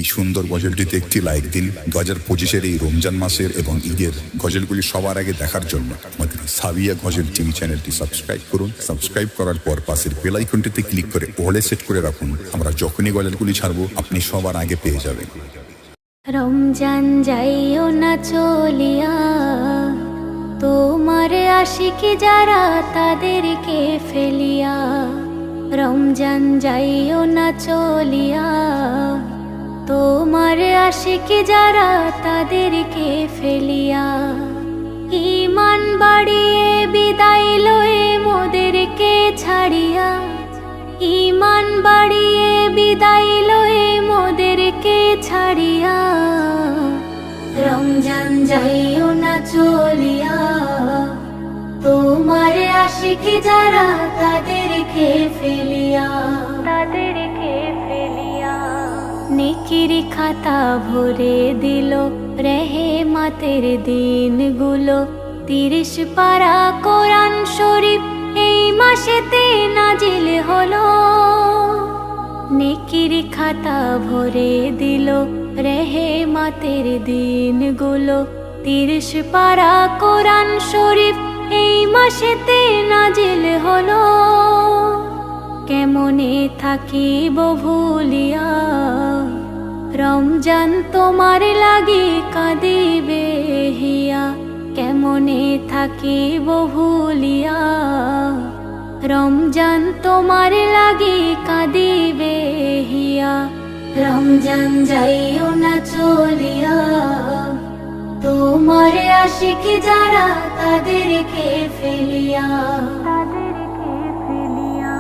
এই সুন্দর গজলটিতে একটি লাইক দিন। 2025-এর এই রমজান মাসের এবং ঈদের গজলগুলি সবার আগে দেখার জন্য আমাদের সাবিয়া গজল টিভি চ্যানেলটি সাবস্ক্রাইব করুন। সাবস্ক্রাইব করার পর পাশের বেল আইকনটিতে ক্লিক করে অলে সেট করে রাখুন। আমরা যখনই গজলগুলি ছাড়বো আপনি সবার আগে পেয়ে যাবেন। রমজান যাইও না চলিয়া, তোমার আশিকি যারা তাদেরকে ফেলিয়া। রমজান যাইও না চলিয়া, তোমার আশিকি যারা তাদেরকে ফেলিয়া। ঈমান বাড়িয়ে বিদায় লয়ে মোদেরকে ছাড়িয়া, ঈমান বাড়িয়ে বিদায় লয়ে মোদেরকে ছাড়িয়া। রমজান যাইও না চলিয়া, তোমার আশিকি যারা তাদেরকে ফেলিয়া, তাদেরকে ফেলিয়া। নেকির খাতা ভরে দিল রেহেমাতের দিনগুলো, 30 পারা কোরআন শরীফ এই মাসেতে নাজিল হলো। নেকির খাতা ভরে দিল রেহেমাতের দিনগুলো, 30 পারা কোরআন শরীফ এই মাসেতে নাজিল হলো। কেমনে থাকিব ভুলিয়া, রমজান তোমার লাগি কাঁদিবে হিয়া। কেমনে থাকিব ভুলিয়া, রমজান তোমার লাগি কাঁদিবে হিয়া। রমজান যাইও না চলিয়া, তোমার আশিকি যারা তাদেরকে ফেলিয়া, তাদেরকে ফেলিয়া।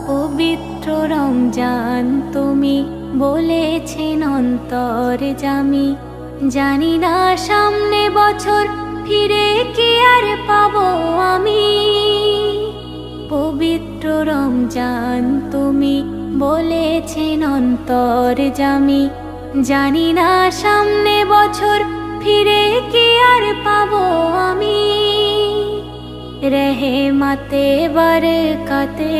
পবিত্র রমজান তুমি বলেছেন অন্তর জামি, জানি না সামনে বছর ফিরে কি আর পাবো আমি। পবিত্র রমজান তুমি বলেছেন অন্তর জামি, জানি না সামনে বছর ফিরে কি আর পাবো আমি। রেহেমাতে বারকাতে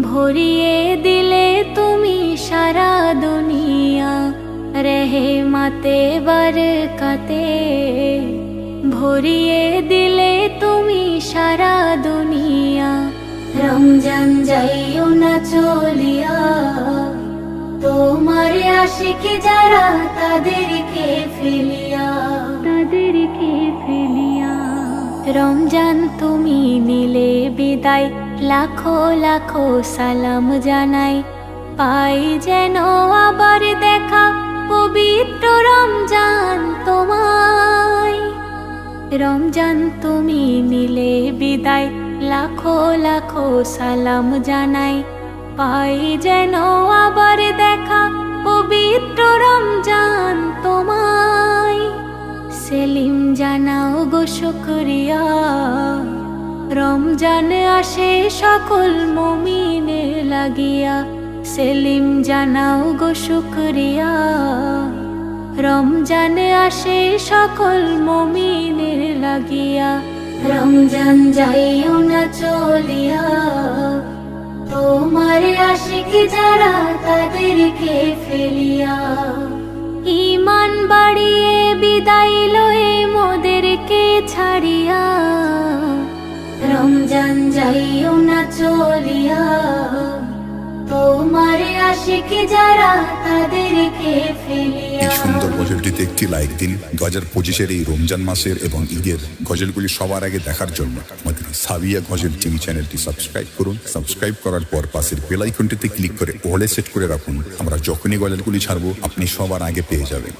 ভরিয়ে দিলে তুমি সারা দুনিয়া। রেহেমাতে বারকাতে ভরিয়ে দিলে তুমি সারা দুনিয়া। রমজান যাইও না চলিয়া, তোমার আশিকি যারা তাদেরকে ফেলিয়া, তাদেরকে ফেলিয়া। রমজান তুমি নিলে বিদায়, লাখো লাখো সালাম জানাই, পাই যেন আবার দেখা পবিত্র রমজান তোমায়। রমজান তুমি নিলে বিদায়, লাখো লাখো সালাম জানাই, পাই যেন আবার দেখা পবিত্র রমজান তোমায়। সেলিম জানাও গো শুকরিয়া, রমজান আসে সকল মুমিনের লাগিয়া। সেলিম জানাও গো শুকরিয়া, রমজান আসে সকল মুমিনের লাগিয়া। রমজান যাইও না চলিয়া, তোমার আশিকি যারা তাদেরকে ফেলিয়া। ঈমান বাড়িয়ে বিদায় লয়ে মোদেরকে ছাড়িয়া। রমজান যাইও না চলিয়া, তোমার আশিকি যারা তাদেরকে ফেলিয়া। এই সুন্দর গজলটিতে একটি লাইক দিন। 2025-এর এই রমজান মাসের এবং ঈদের গজলগুলি সবার আগে দেখার জন্য আমাদের সাবিয়া গজল টিভি চ্যানেলটি সাবস্ক্রাইব করুন। সাবস্ক্রাইব করার পর পাশের বেল আইকনটিতে ক্লিক করে অলে সেট করে রাখুন। আমরা যখনই গজলগুলি ছাড়বো আপনি সবার আগে পেয়ে যাবেন।